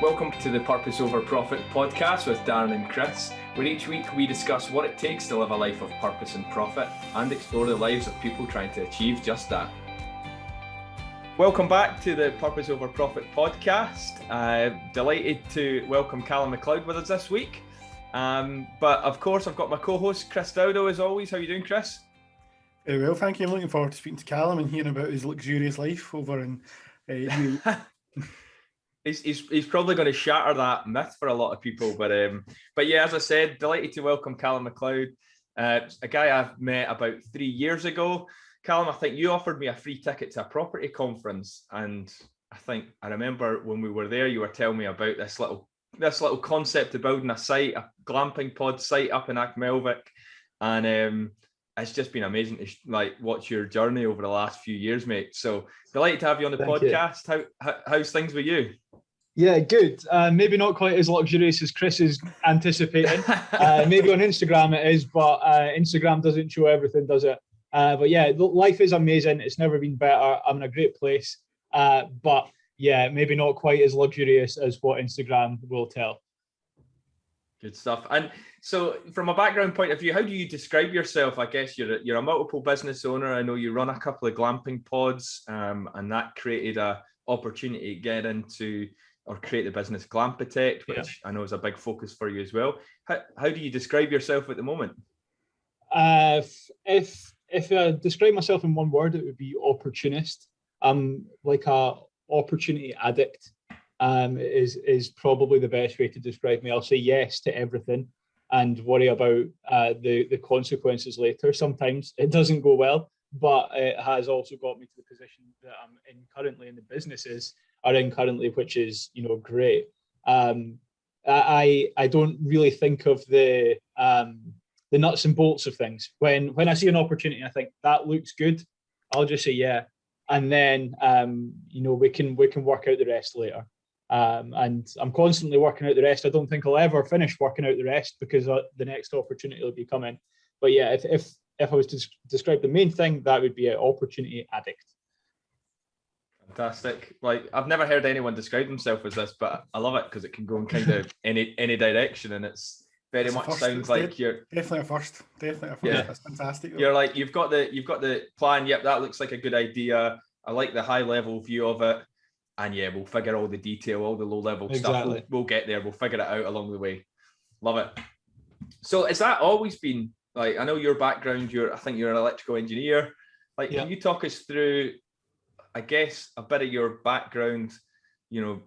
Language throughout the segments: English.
welcome to the Purpose Over Profit podcast with Darren and Chris, where each week we discuss what it takes to live a life of purpose and profit and explore the lives of people trying to achieve just that. Welcome back to the Purpose Over Profit podcast. Delighted to welcome Calum McLeod with us this week. But of course, I've got my co-host Chris Dowdo as always. How are you doing, Chris? Very well, thank you. I'm looking forward to speaking to Callum and hearing about his luxurious life over in He's probably going to shatter that myth for a lot of people, but yeah, as I said, delighted to welcome Calum McLeod, a guy I've met about 3 years ago. Callum, I think you offered me a free ticket to a property conference, and I remember when we were there, you were telling me about this little concept of building a site, a glamping pod site up in Achmelvik, and it's just been amazing to watch your journey over the last few years, mate. So delighted to have you on the podcast. How's things with you? Yeah, good. Maybe not quite as luxurious as Chris is anticipating. Maybe on Instagram it is, but Instagram doesn't show everything, does it? But yeah, life is amazing. It's never been better. I'm in a great place. But yeah, maybe not quite as luxurious as what Instagram will tell. Good stuff. And so from a background point of view, how do you describe yourself? I guess you're a multiple business owner. I know you run a couple of glamping pods, and that created a opportunity to get into or create the business Glam Protect, which I know is a big focus for you as well. How do you describe yourself at the moment? If I describe myself in one word, it would be opportunist. I'm like a opportunity addict. Is probably the best way to describe me. I'll say yes to everything and worry about the consequences later. Sometimes it doesn't go well, but it has also got me to the position that I'm in currently, and the businesses are in currently, which is, great. I don't really think of the nuts and bolts of things. When I see an opportunity, I think that looks good, I'll just say yeah, and then we can work out the rest later. And I'm constantly working out the rest. I don't think I'll ever finish working out the rest because the next opportunity will be coming. But yeah, if I was to describe the main thing, that would be an opportunity addict. Fantastic. I've never heard anyone describe themselves as this, but I love it because it can go in kind of any direction, and it's very much sounds like you're definitely a first. Yeah. That's fantastic. You're like you've got the plan. Yep, that looks like a good idea. I like the high level view of it. And yeah, we'll figure all the detail, all the low level stuff. We'll get there. We'll figure it out along the way. Love it. So has that always been I know your background, I think you're an electrical engineer. Can you talk us through, I guess, a bit of your background, you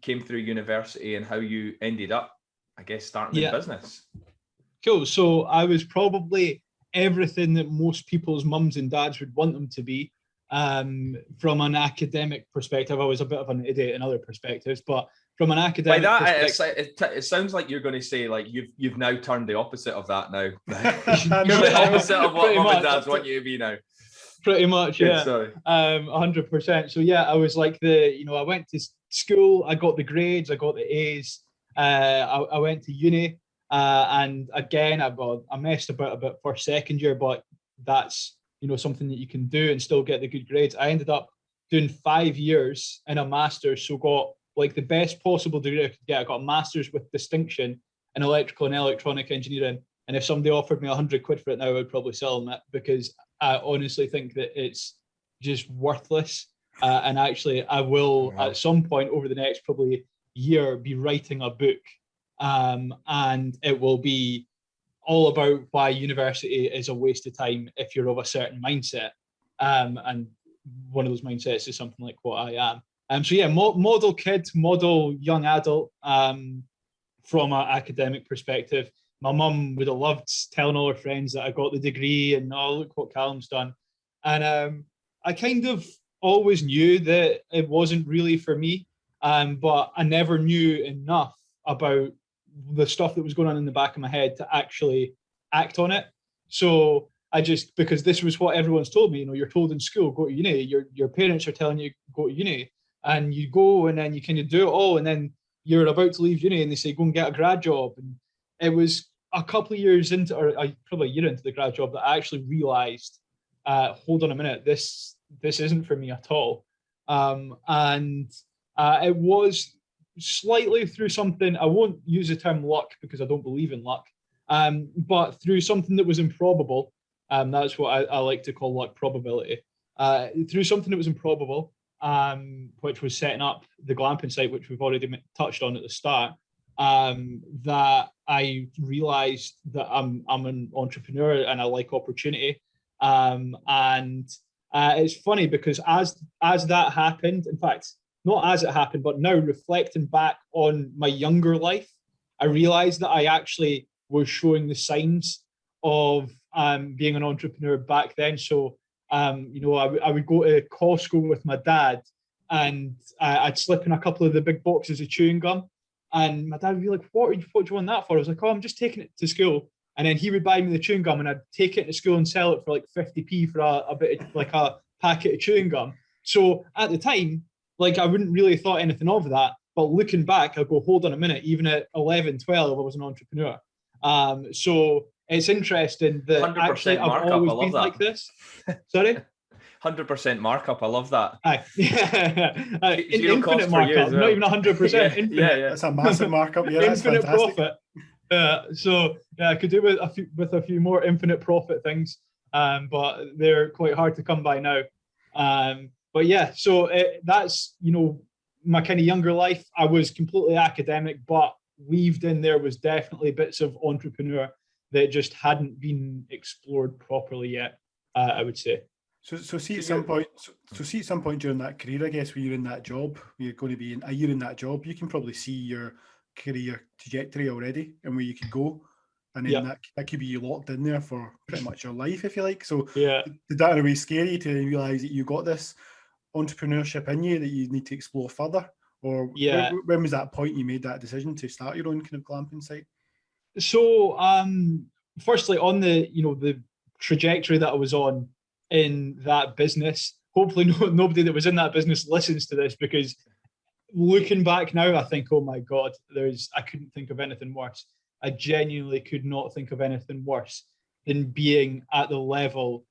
came through university and how you ended up, I guess, starting a business. Cool. So I was probably everything that most people's mums and dads would want them to be. From an academic perspective, I was a bit of an idiot in other perspectives, but from an academic perspective, it sounds like you're going to say you've now turned the opposite of that now. You're the opposite of what mum and dads want you to be now. Pretty much, yeah. Sorry. 100%. So yeah, I was like I went to school, I got the grades, I got the A's. I went to uni, and again, I messed about a bit for second year, but that's something that you can do and still get the good grades. I ended up doing 5 years in a master's, so got the best possible degree I could get. I got a master's with distinction in electrical and electronic engineering. And if somebody offered me 100 quid for it now, I would probably sell them it, because I honestly think that it's just worthless. And actually, I will at some point over the next probably year be writing a book, and it will be all about why university is a waste of time if you're of a certain mindset. And one of those mindsets is something like what I am. So yeah, model kid, model young adult, from an academic perspective. My mum would have loved telling all her friends that I got the degree and look what Callum's done. And I kind of always knew that it wasn't really for me, but I never knew enough about the stuff that was going on in the back of my head to actually act on it. So because this was what everyone's told me, you're told in school, go to uni, your parents are telling you go to uni, and you go and then you kind of do it all, and then you're about to leave uni and they say, go and get a grad job. And it was a couple of years into, or probably a year into the grad job, that I actually realized, hold on a minute, this isn't for me at all. And it was slightly through something, I won't use the term luck because I don't believe in luck, but through something that was improbable. That's what I like to call luck, probability. Through something that was improbable, which was setting up the glamping site, which we've already touched on at the start, that I realized that I'm an entrepreneur and I like opportunity. And it's funny because as that happened, in fact, not as it happened, but now reflecting back on my younger life, I realized that I actually was showing the signs of being an entrepreneur back then. So, I would go to Costco with my dad, and I'd slip in a couple of the big boxes of chewing gum. And my dad would be like, what do you want that for? I was like, oh, I'm just taking it to school. And then he would buy me the chewing gum and I'd take it to school and sell it for like 50p for a bit of, like a packet of chewing gum. So at the time, like I wouldn't really thought anything of that. But looking back, I'd go, hold on a minute, even at 11, 12, I was an entrepreneur. So it's interesting that actually I've always been like this. Sorry? 100% markup. I love that. Infinite markup, not even 100%. Infinite. Yeah. That's a massive markup. Yeah, that's infinite fantastic. Profit. So yeah, I could do with a few more infinite profit things, but they're quite hard to come by now. But yeah, so that's my kind of younger life. I was completely academic, but weaved in there was definitely bits of entrepreneur that just hadn't been explored properly yet. I would say. So see at some point during that career, I guess, when you're in that job, you're going to be a year in that job, you can probably see your career trajectory already and where you could go, and then that could be you locked in there for pretty much your life, if you like. So yeah, did that in a way scare you to realise that you got this entrepreneurship in you that you need to explore further? Or when was that point you made that decision to start your own kind of glamping site? So firstly, on the trajectory that I was on in that business, hopefully nobody that was in that business listens to this, because looking back now, I think, oh my God, I couldn't think of anything worse. I genuinely could not think of anything worse than being at the level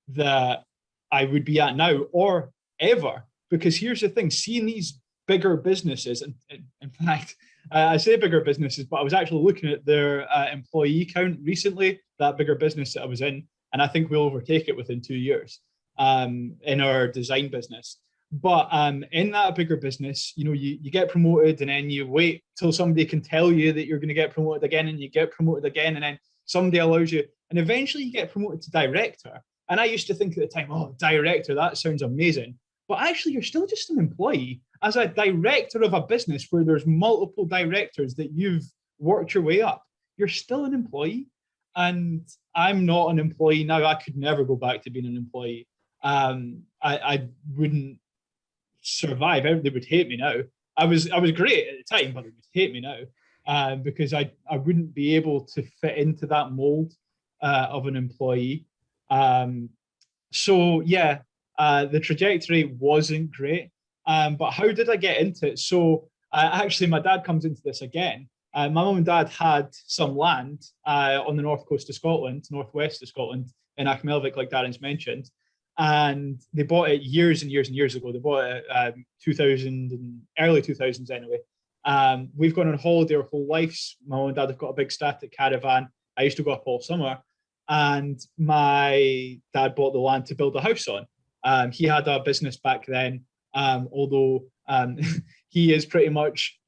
that I would be at now or ever. Because here's the thing, seeing these bigger businesses, and in fact, I say bigger businesses, but I was actually looking at their employee count recently, that bigger business that I was in, and I think we'll overtake it within 2 years in our design business. But in that bigger business, you get promoted and then you wait till somebody can tell you that you're going to get promoted again, and you get promoted again, and then somebody allows you, and eventually you get promoted to director. And I used to think at the time, oh, director, that sounds amazing. But actually, you're still just an employee. As a director of a business where there's multiple directors that you've worked your way up, you're still an employee. And I'm not an employee now. I could never go back to being an employee. I wouldn't survive. They would hate me now. I was great at the time, but they would hate me now because I wouldn't be able to fit into that mold of an employee. So yeah, the trajectory wasn't great. But how did I get into it? So actually, my dad comes into this again. My mum and dad had some land on the north coast of Scotland, northwest of Scotland, in Achmelvik, like Darren's mentioned. And they bought it years and years and years ago. They bought it 2000 and early 2000s anyway. We've gone on holiday our whole lives. My mum and dad have got a big static caravan. I used to go up all summer. And my dad bought the land to build a house on. He had a business back then, although he is pretty much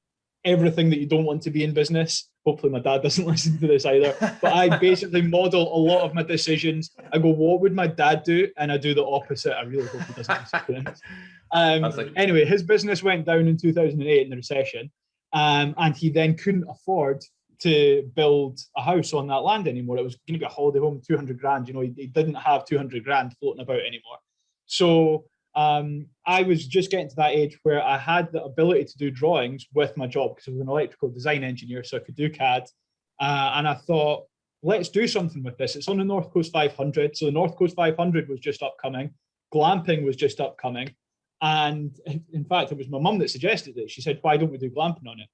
everything that you don't want to be in business. Hopefully my dad doesn't listen to this either. But I basically model a lot of my decisions. I go, what would my dad do? And I do the opposite. I really hope he doesn't listen to this. Anyway, his business went down in 2008 in the recession. And he then couldn't afford to build a house on that land anymore. It was going to be a holiday home, 200 grand. He didn't have 200 grand floating about anymore. So I was just getting to that age where I had the ability to do drawings with my job because I was an electrical design engineer, so I could do CAD. And I thought, let's do something with this. It's on the North Coast 500. So the North Coast 500 was just upcoming. Glamping was just upcoming. And in fact, it was my mum that suggested it. She said, why don't we do glamping on it?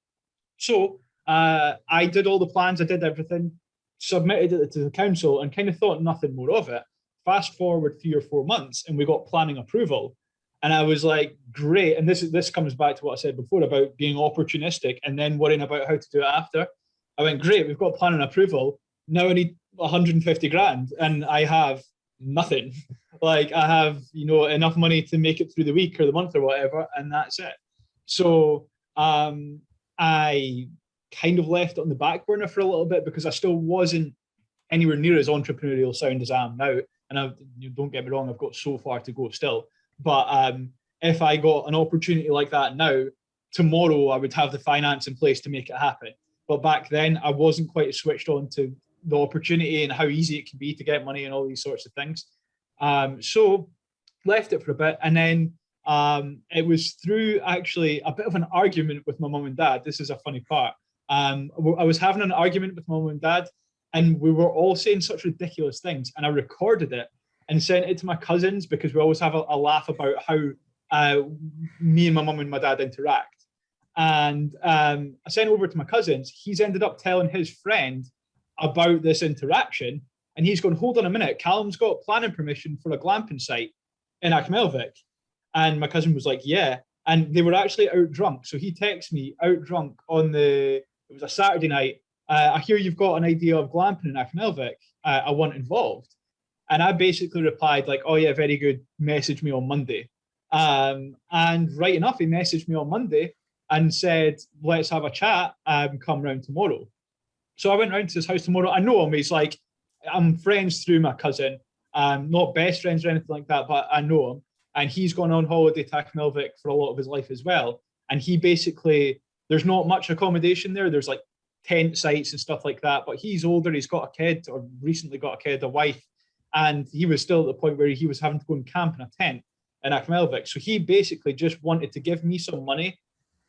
So I did all the plans. I did everything, submitted it to the council and kind of thought nothing more of it. Fast forward 3 or 4 months and we got planning approval. And I was like, great. And this comes back to what I said before about being opportunistic and then worrying about how to do it after. I went, great, we've got planning approval. Now I need 150 grand and I have nothing. Like I have, enough money to make it through the week or the month or whatever, and that's it. So I kind of left it on the back burner for a little bit because I still wasn't anywhere near as entrepreneurial sound as I am now. And don't get me wrong, I've got so far to go still. But if I got an opportunity like that now, tomorrow I would have the finance in place to make it happen. But back then, I wasn't quite switched on to the opportunity and how easy it can be to get money and all these sorts of things. So left it for a bit. And then it was through actually a bit of an argument with my mum and dad. This is a funny part. I was having an argument with my mum and dad, and we were all saying such ridiculous things. And I recorded it and sent it to my cousins because we always have a laugh about how me and my mum and my dad interact. And I sent it over to my cousins. He's ended up telling his friend about this interaction. And he's going, hold on a minute, Callum's got planning permission for a glamping site in Achmelvik. And my cousin was like, yeah. And they were actually out drunk. So he texted me out drunk it was a Saturday night. I hear you've got an idea of glamping in Achmelvik. I want involved. And I basically replied like, oh yeah, very good. Message me on Monday. And right enough, he messaged me on Monday and said, let's have a chat, come round tomorrow. So I went round to his house tomorrow. I know him. He's like, I'm friends through my cousin. Not best friends or anything like that, but I know him. And he's gone on holiday to Achmelvik for a lot of his life as well. And he basically, there's not much accommodation there. There's like tent sites and stuff like that. But he's older. He's got a kid, or recently got a kid, a wife. And he was still at the point where he was having to go and camp in a tent in Achmelvik. So he basically just wanted to give me some money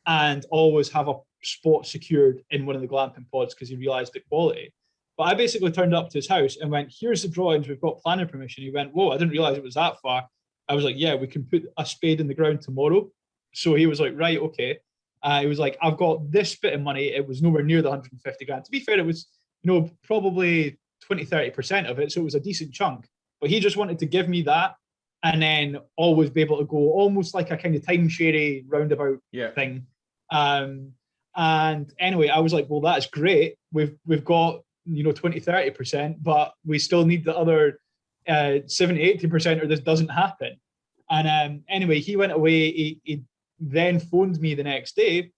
and always have a spot secured in one of the glamping pods because he realized the quality. But I basically turned up to his house and went, here's the drawings, we've got planning permission. He went, whoa, I didn't realize it was that far. I was like, yeah, we can put a spade in the ground tomorrow. So he was like, right, okay. He was like, I've got this bit of money. It was nowhere near the 150 grand. To be fair, it was, probably 20, 30% of it. So it was a decent chunk. But he just wanted to give me that and then always be able to go almost like a kind of timeshare roundabout thing. And anyway, I was like, well, that's great. We've got, 20, 30%, but we still need the other 70, 80% or this doesn't happen. And anyway, he went away. He then phoned me the next day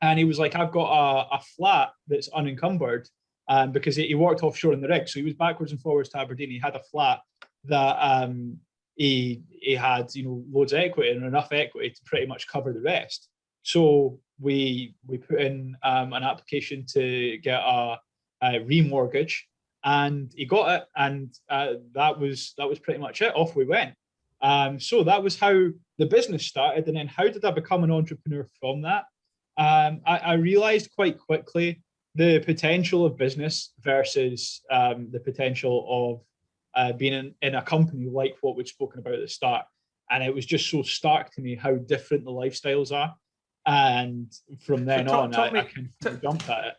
and he was like, I've got a flat that's unencumbered because he worked offshore in the rig. So he was backwards and forwards to Aberdeen. He had a flat that he had, loads of equity and enough equity to pretty much cover the rest. So we put in an application to get a remortgage, and he got it, and that was pretty much it. Off we went. So that was how the business started, and then how did I become an entrepreneur from that? I realized quite quickly the potential of business versus the potential of being in a company like what we'd spoken about at the start, and it was just so stark to me how different the lifestyles are. And from then on, I kind of jumped at it.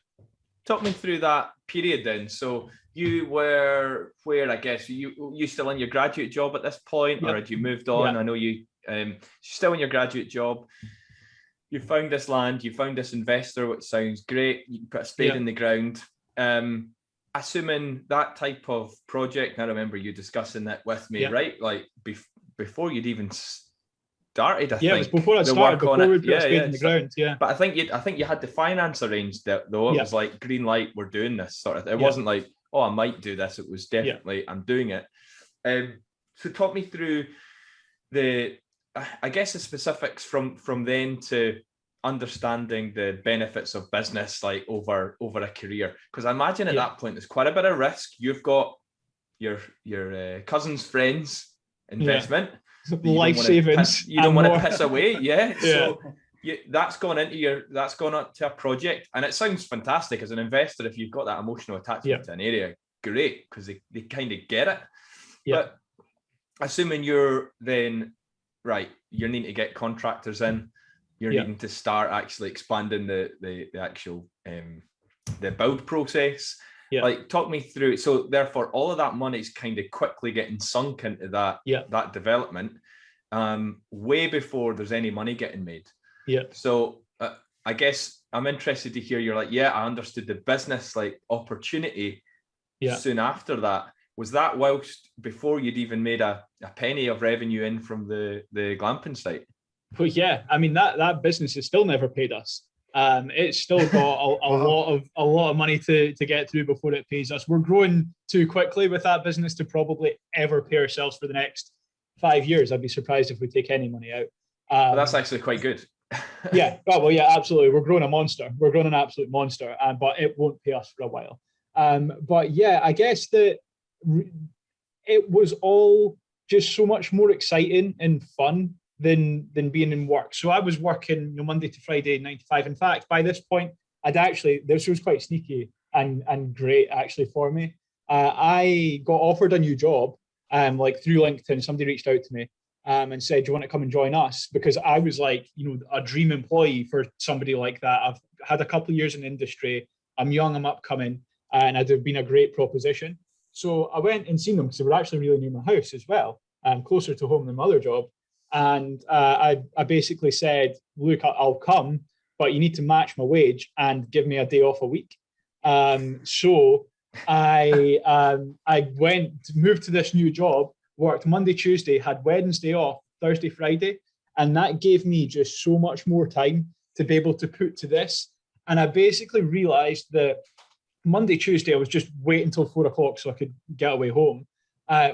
Talk me through that period then. So you were where, I guess, you still in your graduate job at this point, or had you moved on? I know you still in your graduate job. You found this land, you found this investor, which sounds great. You put a spade in the ground. Assuming that type of project, I remember you discussing that with me, right? Like before you'd even started, I think. It was before I started, before we put a spade in the ground, But I think you had the finance arranged though. It was like, green light, we're doing this sort of thing. It wasn't like, oh, I might do this. It was definitely, I'm doing it. So talk me through the specifics from then to understanding the benefits of business, like over a career. Because I imagine at that point, there's quite a bit of risk. You've got your cousin's friends investment. Life savings. You don't want to piss away, So that's gone up to a project, and it sounds fantastic as an investor if you've got that emotional attachment to an area. Great, because they kind of get it. But assuming you're then you're needing to get contractors in, you're needing to start actually expanding the actual the build process. Like, talk me through. So therefore, all of that money is kind of quickly getting sunk into that development. way before there's any money getting made. Yeah. So I guess I'm interested to hear you're like, yeah, I understood the business like opportunity soon after that. Was that whilst before you'd even made a penny of revenue in from the glamping site? But yeah, I mean that business has still never paid us. It's still got a lot of money to get through before it pays us. We're growing too quickly with that business to probably ever pay ourselves for the next 5 years. I'd be surprised if we take any money out. But that's actually quite good. Yeah. Oh, well, yeah, absolutely. We're growing a monster. We're growing an absolute monster, but it won't pay us for a while. But yeah, I guess that it was all just so much more exciting and fun than being in work. So I was working Monday to Friday, 9 to 5. In fact, by this point, this was quite sneaky and great actually for me. I got offered a new job, like through LinkedIn. Somebody reached out to me and said, "Do you want to come and join us?" Because I was like, a dream employee for somebody like that. I've had a couple of years in the industry. I'm young, I'm upcoming, and it'd have been a great proposition. So I went and seen them because they were actually really near my house as well, closer to home than my other job. And I basically said, "Look, I'll come, but you need to match my wage and give me a day off a week." So I moved to this new job, worked Monday, Tuesday, had Wednesday off, Thursday, Friday, and that gave me just so much more time to be able to put to this. And I basically realized that Monday, Tuesday, I was just waiting until 4 o'clock so I could get away home.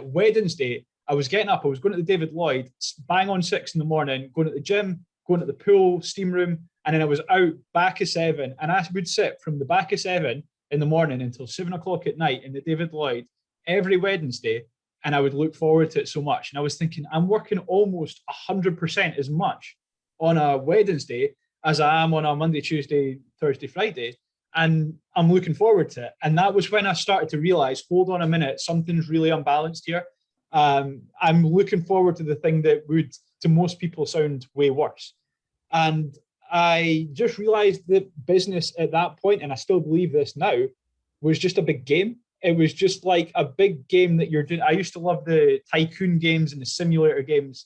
Wednesday, I was getting up, I was going to the David Lloyd, bang on 6 in the morning, going to the gym, going to the pool, steam room, and then I was out back of 7. And I would sit from the back of 7 in the morning until 7 o'clock at night in the David Lloyd every Wednesday. And I would look forward to it so much. And I was thinking, I'm working almost 100% as much on a Wednesday as I am on a Monday, Tuesday, Thursday, Friday. And I'm looking forward to it. And that was when I started to realize, hold on a minute, something's really unbalanced here. I'm looking forward to the thing that would, to most people, sound way worse. And I just realized that business at that point, and I still believe this now, was just a big game. It was just like a big game that you're doing. I used to love the tycoon games and the simulator games,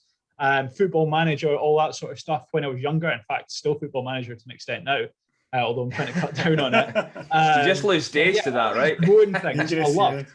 Football Manager, all that sort of stuff when I was younger. In fact, still Football Manager to an extent now, although I'm trying to cut down on it. You just lose days to that, right? Growing things I love.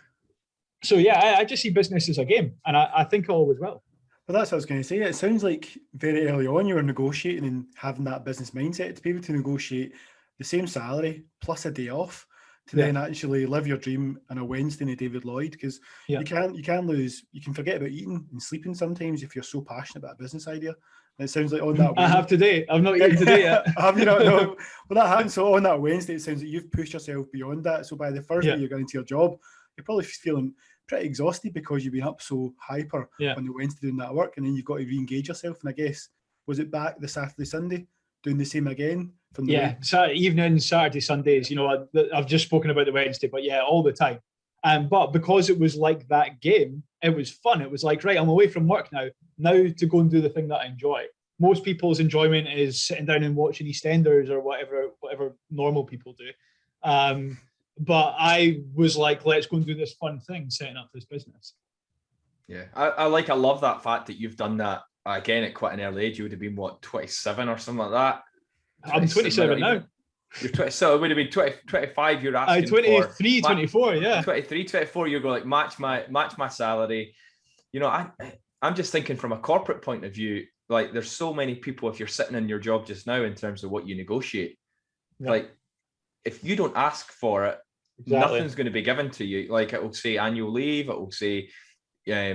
So yeah, I just see business as a game, and I think it always will. Well, that's what I was going to say. It sounds like very early on you were negotiating and having that business mindset to be able to negotiate the same salary plus a day off to then actually live your dream on a Wednesday in a David Lloyd, because you can forget about eating and sleeping sometimes if you're so passionate about a business idea. And it sounds like on that I have today. I've not eaten today yet. Have you not? No. Well, that happens. So on that Wednesday, it sounds like you've pushed yourself beyond that. So by the first day you're going into your job, you're probably feeling pretty exhausted because you've been up so hyper on the Wednesday doing that work, and then you've got to re-engage yourself. And I guess, was it back the Saturday, Sunday, doing the same again? From the evenings, Saturday, Sundays, I've just spoken about the Wednesday, but yeah, all the time. But because it was like that game, it was fun. It was like, right, I'm away from work now to go and do the thing that I enjoy. Most people's enjoyment is sitting down and watching EastEnders or whatever normal people do. But I was like, let's go and do this fun thing, setting up this business. Yeah, I love that fact that you've done that again at quite an early age. You would have been 27 or something like that. I'm 27 now. You're 20, so it would have been 25. You're asking 23, 24, yeah. 23, 24. You go like match my salary. I'm just thinking from a corporate point of view. Like, there's so many people. If you're sitting in your job just now, in terms of what you negotiate, like if you don't ask for it, nothing's going to be given to you. Like, it will say annual leave. It will say, how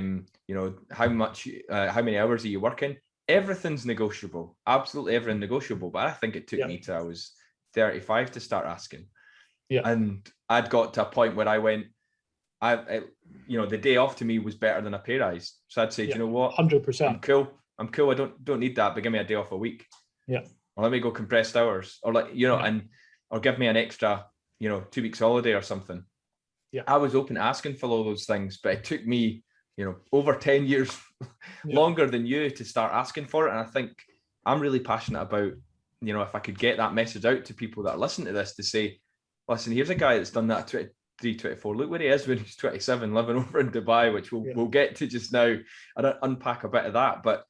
many hours are you working? Everything's negotiable. Absolutely everything negotiable. But I think it took me till I was 35 to start asking. Yeah. And I'd got to a point where I went, the day off to me was better than a pay rise. So I'd say, do you know what? 100%. I'm cool. I don't need that, but give me a day off a week. Yeah. Or let me go compressed hours, or or give me an extra, 2 weeks holiday or something. Yeah. I was open to asking for all those things, but it took me, over 10 years longer than you to start asking for it. And I think I'm really passionate about, if I could get that message out to people that listen to this, to say, listen, here's a guy that's done that at 23, 24. Look where he is when he's 27, living over in Dubai, which we'll get to just now. I don't unpack a bit of that, but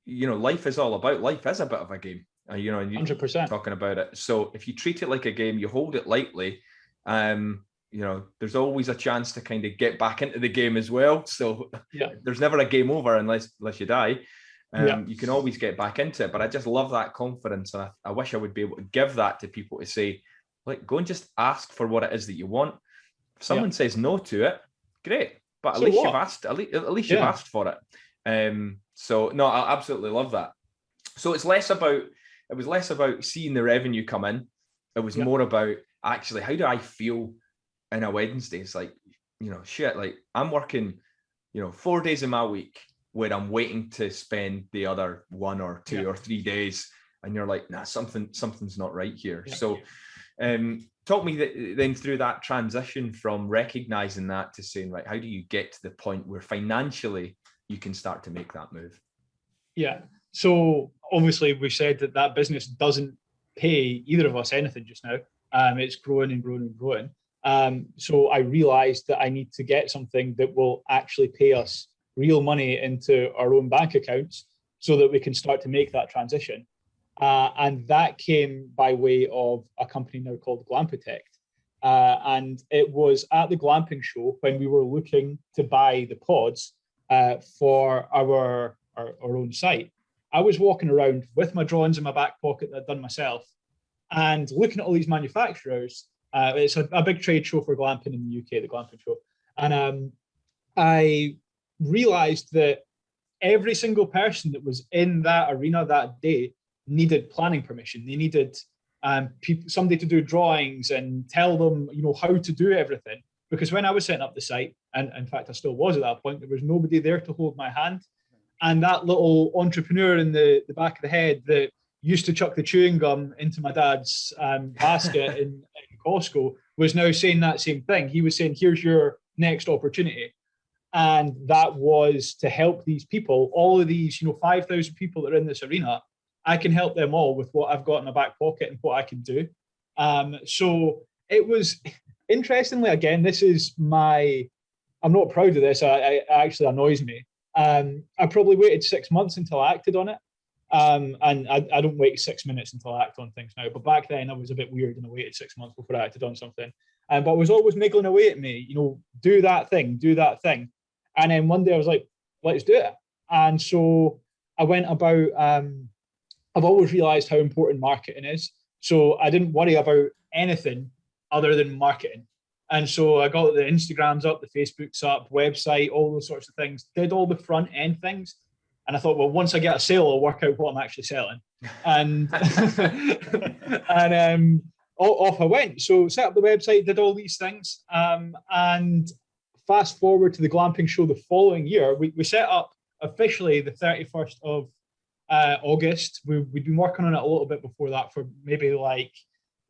life is all about, life is a bit of a game. And 100%. talking about it. So if you treat it like a game, you hold it lightly, there's always a chance to kind of get back into the game as well. So there's never a game over unless you die. You can always get back into it. But I just love that confidence. And I wish I would be able to give that to people to say, like, go and just ask for what it is that you want. If someone says no to it, great. But at least you've asked. At least you've asked for it. So no, I absolutely love that. So it was less about seeing the revenue come in. It was more about actually, how do I feel in a Wednesday? It's like, like I'm working, 4 days in my week where I'm waiting to spend the other 1 or 2 or 3 days, and you're like, nah, something's not right here. So talk me then through that transition from recognizing that to saying, right, how do you get to the point where financially you can start to make that move? Yeah. So obviously we've said that business doesn't pay either of us anything just now. It's growing and growing and growing. So I realized that I need to get something that will actually pay us real money into our own bank accounts so that we can start to make that transition. And that came by way of a company now called Glam Protect. And it was at the glamping show when we were looking to buy the pods for our own site. I was walking around with my drawings in my back pocket that I'd done myself and looking at all these manufacturers. It's a big trade show for glamping in the UK, the glamping show. And I realized that every single person that was in that arena that day needed planning permission. They needed somebody to do drawings and tell them, how to do everything. Because when I was setting up the site, and in fact I still was at that point, there was nobody there to hold my hand. And that little entrepreneur in the back of the head that used to chuck the chewing gum into my dad's basket in Costco was now saying that same thing. He was saying, here's your next opportunity. And that was to help these people, all of these, 5,000 people that are in this arena. I can help them all with what I've got in my back pocket and what I can do. So it was, interestingly, again, I'm not proud of this. It actually annoys me. I probably waited 6 months until I acted on it. And I don't wait 6 minutes until I act on things now. But back then I was a bit weird and I waited 6 months before I acted on something. But it was always niggling away at me, do that thing. And then one day I was like, let's do it. And so I went about, I've always realized how important marketing is. So I didn't worry about anything other than marketing. And so I got the Instagrams up, the Facebooks up, website, all those sorts of things, did all the front end things. And I thought, well, once I get a sale, I'll work out what I'm actually selling. And and off I went. So set up the website, did all these things. And fast forward to the glamping show the following year, we set up officially the 31st of August. We'd been working on it a little bit before that for maybe like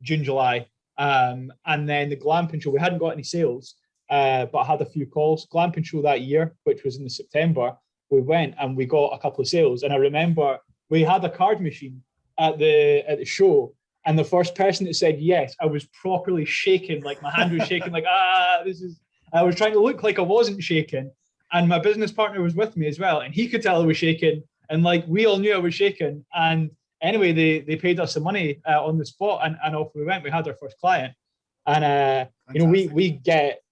June, July. And then the glamping show, we hadn't got any sales, but I had a few calls. Glamping show that year, which was in September, we went and we got a couple of sales. And I remember we had a card machine at the show, and the first person that said yes, I was properly shaking, like my hand was shaking, like I was trying to look like I wasn't shaking. And my business partner was with me as well, and he could tell I was shaking, and like we all knew I was shaking. And anyway, they paid us the money on the spot, and off we went. We had our first client, and we get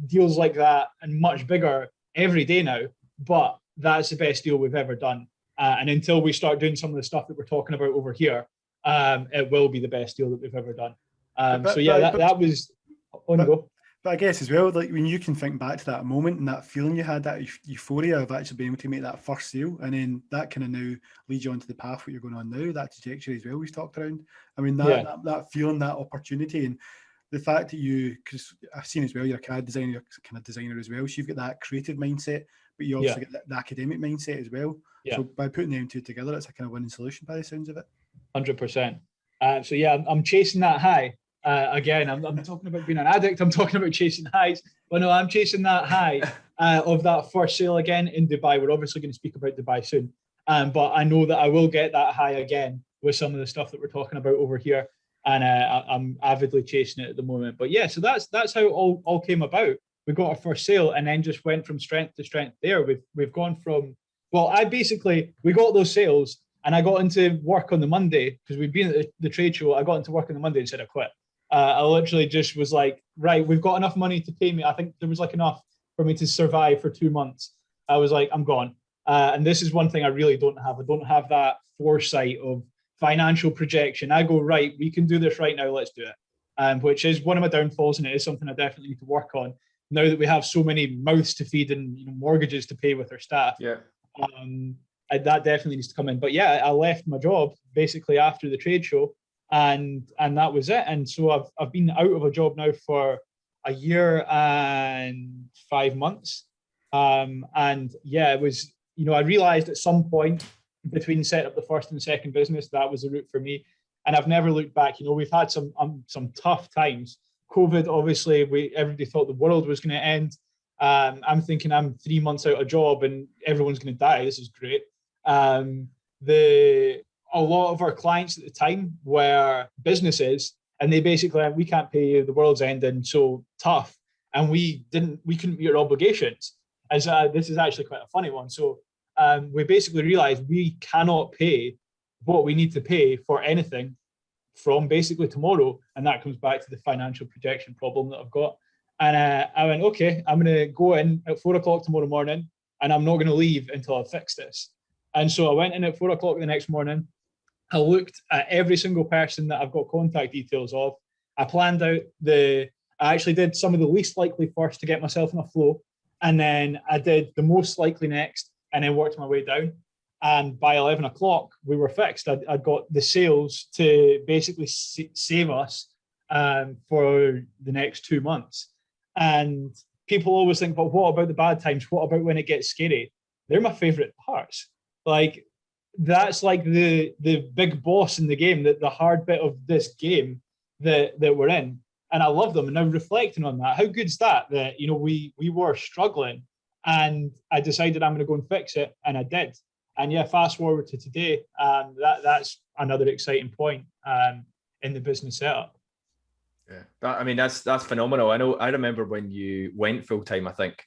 deals like that and much bigger every day now. But that's the best deal we've ever done. And until we start doing some of the stuff that we're talking about over here, it will be the best deal that we've ever done. That was on the go. But I guess as well, like when you can think back to that moment and that feeling you had, that euphoria of actually being able to make that first sale, and then that kind of now leads you onto the path what you're going on now, that trajectory as well we've talked around. I mean, that feeling, that opportunity, and the fact that because I've seen as well, you're a CAD designer, you're kind of designer as well, so you've got that creative mindset, but you also get the academic mindset as well. Yeah. So by putting them two together, it's a kind of winning solution by the sounds of it. 100%. So yeah, I'm chasing that high. Again, I'm talking about being an addict. I'm talking about chasing highs. But no, I'm chasing that high of that first sale again in Dubai. We're obviously going to speak about Dubai soon. But I know that I will get that high again with some of the stuff that we're talking about over here. And I'm avidly chasing it at the moment. But yeah, so that's how it all came about. We got our first sale and then just went from strength to strength there. We've gone from Well, we got those sales, and I got into work on the Monday because we'd been at the trade show. I got into work on the Monday and said I quit. I literally just was like, right, we've got enough money to pay me. I think there was like enough for me to survive for 2 months. I was like, I'm gone. And this is one thing I really don't have. I don't have that foresight of financial projection. I go, right, we can do this right now. Let's do it. Which is one of my downfalls, and it is something I definitely need to work on now that we have so many mouths to feed and mortgages to pay with our staff. Yeah. That definitely needs to come in. But yeah, I left my job basically after the trade show, and that was it. And so I've been out of a job now for a year and 5 months. And yeah, it was, I realized at some point between setting up the first and second business, that was the route for me. And I've never looked back. We've had some tough times. COVID, obviously, everybody thought the world was going to end. I'm thinking I'm 3 months out of job and everyone's going to die. This is great. A lot of our clients at the time were businesses, and they basically, we can't pay you, the world's ending, so tough. And we couldn't meet our obligations. As this is actually quite a funny one. So we basically realized we cannot pay what we need to pay for anything from basically tomorrow. And that comes back to the financial projection problem that I've got. And I went, okay, I'm going to go in at 4 o'clock tomorrow morning, and I'm not going to leave until I fix this. And so I went in at 4 o'clock the next morning. I looked at every single person that I've got contact details of. I planned out I actually did some of the least likely first to get myself in a flow. And then I did the most likely next, and then worked my way down. And by 11 o'clock, we were fixed. I'd got the sales to basically save us for the next 2 months. And people always think, but what about the bad times? What about when it gets scary? They're my favorite parts. Like, that's like the big boss in the game, the hard bit of this game that we're in. And I love them. And now reflecting on that, how good's that we were struggling, and I decided I'm going to go and fix it, and I did. And yeah, fast forward to today, that's another exciting point in the business setup. Yeah, that's phenomenal. I remember when you went full time. I think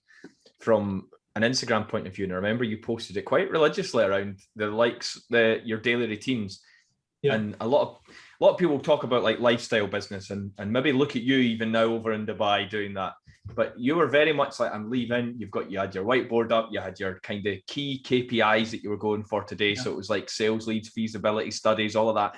from an Instagram point of view, and I remember you posted it quite religiously around your daily routines. Yeah. And a lot of people talk about like lifestyle business and maybe look at you even now over in Dubai doing that. But you were very much like, I'm leaving. You had your whiteboard up. You had your kind of key KPIs that you were going for today. Yeah. So it was like sales leads, feasibility studies, all of that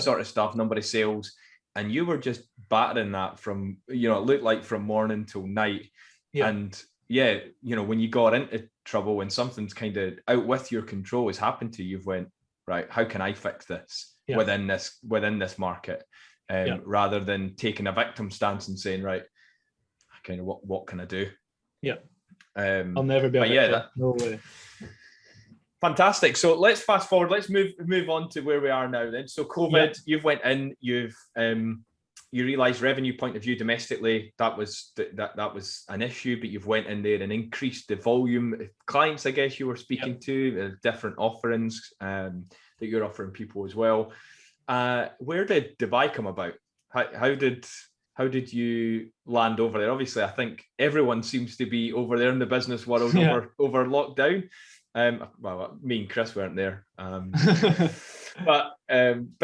sort of stuff, number of sales. And you were just battering that from, it looked like from morning till night. Yeah. And yeah, when you got into trouble, when something's kind of out with your control has happened to you, you've went, right, how can I fix this within this market? Rather than taking a victim stance and saying, right, kind of what can I do? Yeah. I'll never be able to. No way. Fantastic. So let's fast forward. Let's move on to where we are now then. So COVID, you've went in, you realised revenue point of view domestically, that was an issue, but you've went in there and increased the volume of clients, I guess you were speaking to, the different offerings that you're offering people as well. Where did Dubai come about? How did you land over there? Obviously, I think everyone seems to be over there in the business world over lockdown. Well, me and Chris weren't there, but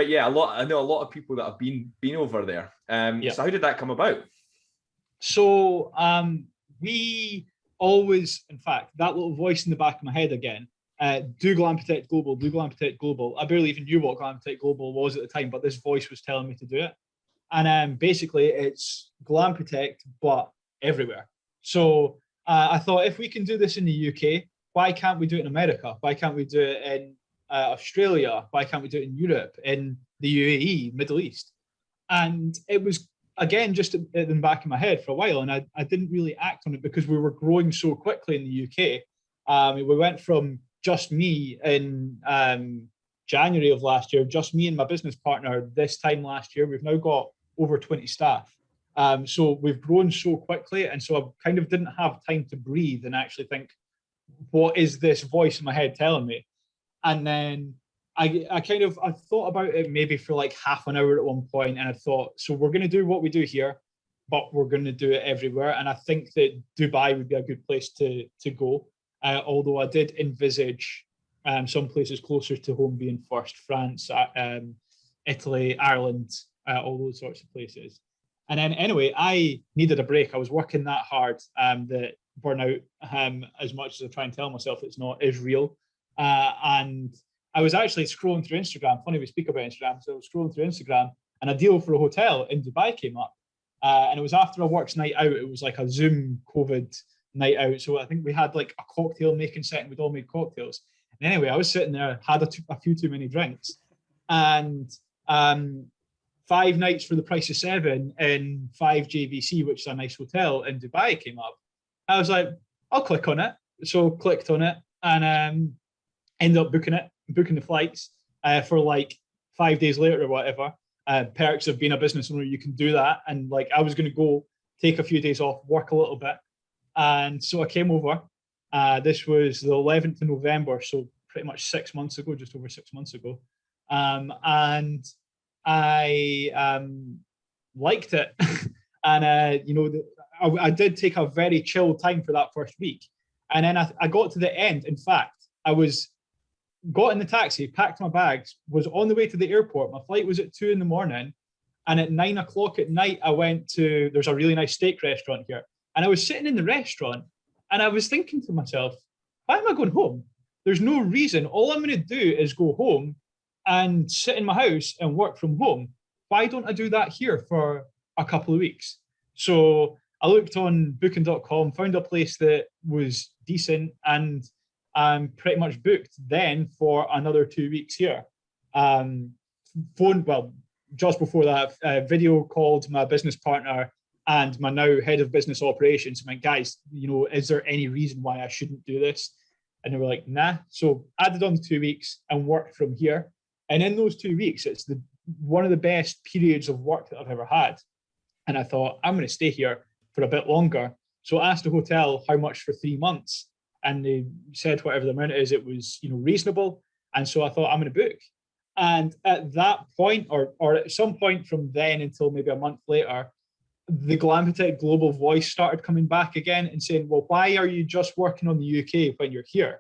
yeah, I know a lot of people that have been over there. So how did that come about? So we always, in fact, that little voice in the back of my head again. Do Glam Protect Global. Do Glam Protect Global. I barely even knew what Glam Protect Global was at the time, but this voice was telling me to do it. And basically, it's Glam Protect, but everywhere. So I thought, if we can do this in the UK, why can't we do it in America? Why can't we do it in Australia? Why can't we do it in Europe, in the UAE, Middle East? And it was, again, just in the back of my head for a while. And I didn't really act on it because we were growing so quickly in the UK. We went from just me in January of last year, just me and my business partner this time last year. We've now got over 20 staff. So we've grown so quickly. And so I kind of didn't have time to breathe and actually think, what is this voice in my head telling me? And then I thought about it maybe for like half an hour at one point, and I thought, so we're going to do what we do here, but we're going to do it everywhere. And I think that Dubai would be a good place to go. although I did envisage some places closer to home being first, France, Italy, Ireland, all those sorts of places. And then anyway, I needed a break. I was working that hard that burnout, as much as I try and tell myself it's not, is real. And I was actually scrolling through Instagram. Funny we speak about Instagram. So I was scrolling through Instagram and a deal for a hotel in Dubai came up. And it was after a works night out. It was like a Zoom COVID night out. So I think we had like a cocktail making set and we'd all made cocktails. And anyway, I was sitting there, had a few too many drinks. And 5 nights for the price of 7 in 5 JVC, which is a nice hotel in Dubai, came up. I was like, I'll click on it. So clicked on it and ended up booking the flights for like 5 days later or whatever. Perks of being a business owner, you can do that. And like I was going to go take a few days off, work a little bit. And so I came over. This was the 11th of November, so pretty much 6 months ago, just over 6 months ago. And I liked it. And, you know, I did take a very chill time for that first week. And then I got to the end. In fact, got in the taxi, packed my bags, was on the way to the airport. My flight was at 2 a.m. And at 9 o'clock at night, I went to, there's a really nice steak restaurant here. And I was sitting in the restaurant and I was thinking to myself, why am I going home? There's no reason. All I'm going to do is go home and sit in my house and work from home. Why don't I do that here for a couple of weeks? So I looked on booking.com, found a place that was decent, and I'm pretty much booked then for another 2 weeks here. Just before that, video called my business partner and my now head of business operations. I went, guys, you know, is there any reason why I shouldn't do this? And they were like, nah. So added on the 2 weeks and worked from here. And in those 2 weeks, it's one of the best periods of work that I've ever had. And I thought, I'm going to stay here for a bit longer. So I asked the hotel how much for 3 months. And they said whatever the amount is, it was, you know, reasonable. And so I thought, I'm going to book. And at that point, or at some point from then until maybe a month later, the Glam Protect global voice started coming back again and saying, well, why are you just working on the UK when you're here?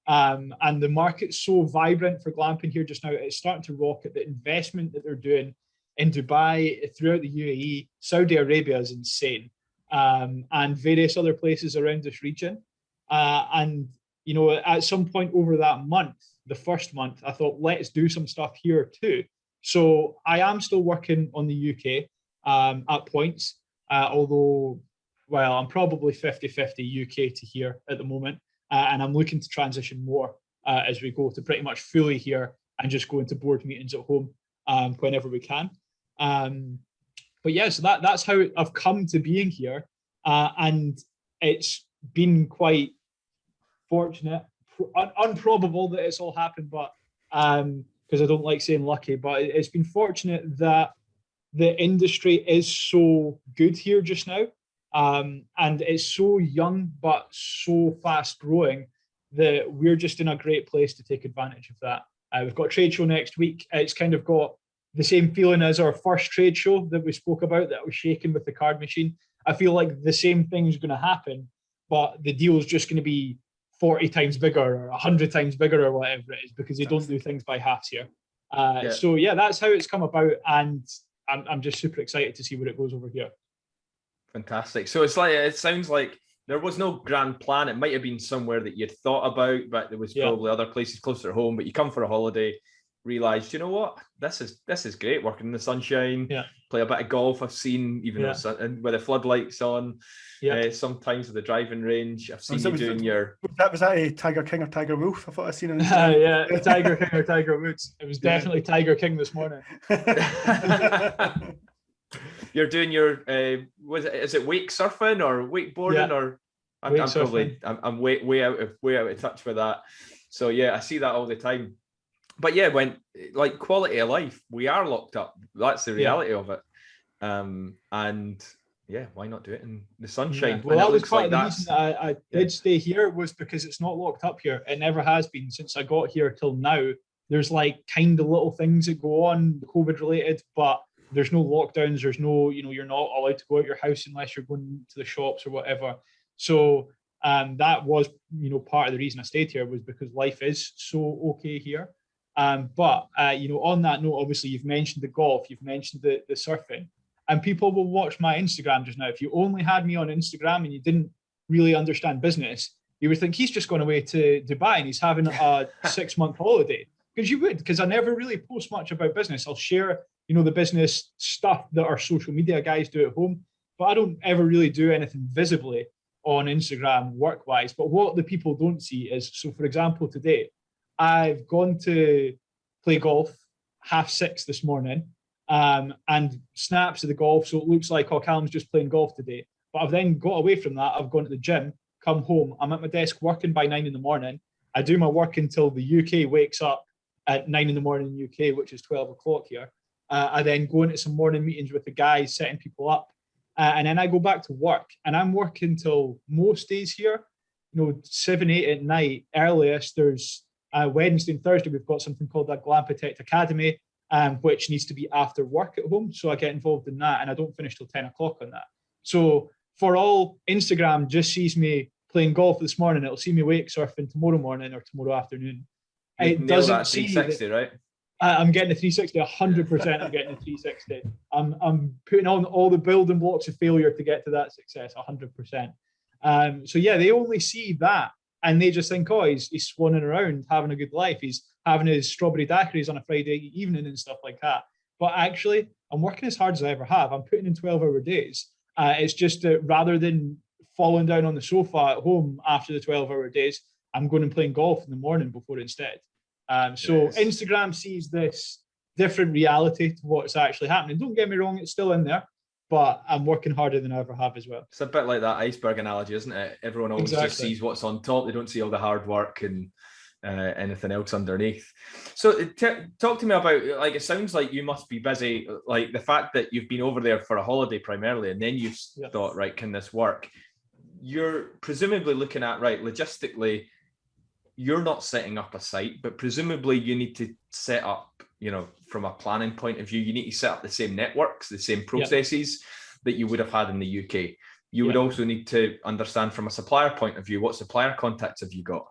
And the market's so vibrant for glamping here just now, it's starting to rocket. The investment that they're doing in Dubai, throughout the UAE, Saudi Arabia is insane, and various other places around this region. And, you know, at some point over that month, the first month, I thought, let's do some stuff here too. So I am still working on the UK at points, although, well, I'm probably 50-50 UK to here at the moment. And I'm looking to transition more as we go to pretty much fully here and just go into board meetings at home whenever we can. But yeah, so that's how I've come to being here. And it's been quite fortunate, unprobable that it's all happened, but because I don't like saying lucky, but it's been fortunate that the industry is so good here just now. And it's so young, but so fast growing that we're just in a great place to take advantage of that. We've got a trade show next week. It's kind of got the same feeling as our first trade show that we spoke about, that was shaking with the card machine. I feel like the same thing is going to happen, but the deal is just going to be 40 times bigger or 100 times bigger or whatever it is, because they don't do things by halves here. So yeah, that's how it's come about. And I'm just super excited to see where it goes over here. Fantastic. So it's like, it sounds like there was no grand plan. It might have been somewhere that you'd thought about, but there was probably other places closer to home. But you come for a holiday, realised, you know what, this is great, working in the sunshine. Play a bit of golf. I've seen, even though with the floodlights on. Sometimes with the driving range, I've seen you doing your. Was that a Tiger King or Tiger Wolf? I thought I seen it. Tiger King or Tiger Woods. It was definitely Tiger King this morning. You're doing your is it wake surfing or wakeboarding or I'm way out of touch with that. So yeah, I see that all the time. But yeah, when like quality of life, we are locked up. That's the reality of it. And yeah, why not do it in the sunshine? Well, that was part of the reason I did stay here, was because it's not locked up here. It never has been since I got here till now. There's like kind of little things that go on, COVID related, but there's no lockdowns. There's no, you're not allowed to go out your house unless you're going to the shops or whatever. So That was, part of the reason I stayed here, was because life is so okay here. But on that note, obviously you've mentioned the golf, you've mentioned the surfing, and people will watch my Instagram just now. If you only had me on Instagram and you didn't really understand business, you would think he's just gone away to Dubai and he's having a 6-month holiday. Because you would, because I never really post much about business. I'll share, the business stuff that our social media guys do at home, but I don't ever really do anything visibly on Instagram work-wise. But what the people don't see is, so for example, today, I've gone to play golf 6:30 this morning, and snaps of the golf, so it looks like, oh, Callum's just playing golf today. But I've then got away from that. I've gone to the gym, come home, I'm at my desk working by 9 in the morning. I do my work until the UK wakes up at 9 in the morning in the UK, which is 12 o'clock here. I then go into some morning meetings with the guys, setting people up. And then I go back to work, and I'm working till most days here, 7, 8 at night. Earliest, there's Wednesday and Thursday, we've got something called the Glam Protect Academy, which needs to be after work at home. So I get involved in that, and I don't finish till 10 o'clock on that. So for all, Instagram just sees me playing golf this morning. It'll see me wake surfing tomorrow morning or tomorrow afternoon. It doesn't see 360, right? I'm getting the 360, 100%. I'm getting the 360. I'm putting on all the building blocks of failure to get to that success, 100%. So yeah, they only see that, and they just think, oh, he's swanning around, having a good life. He's having his strawberry daiquiris on a Friday evening and stuff like that. But actually, I'm working as hard as I ever have. I'm putting in 12-hour days. It's just that rather than falling down on the sofa at home after the 12-hour days, I'm going and playing golf in the morning before instead. So yes. Instagram sees this different reality to what's actually happening. Don't get me wrong, it's still in there, but I'm working harder than I ever have as well. It's a bit like that iceberg analogy, isn't it? Everyone always just sees what's on top. They don't see all the hard work and anything else underneath. So talk to me about, like, it sounds like you must be busy, like the fact that you've been over there for a holiday primarily, and then you've thought, right, can this work? You're presumably looking at, right, logistically, you're not setting up a site, but presumably you need to set up, from a planning point of view, you need to set up the same networks, the same processes that you would have had in the UK. You would also need to understand from a supplier point of view, what supplier contacts have you got,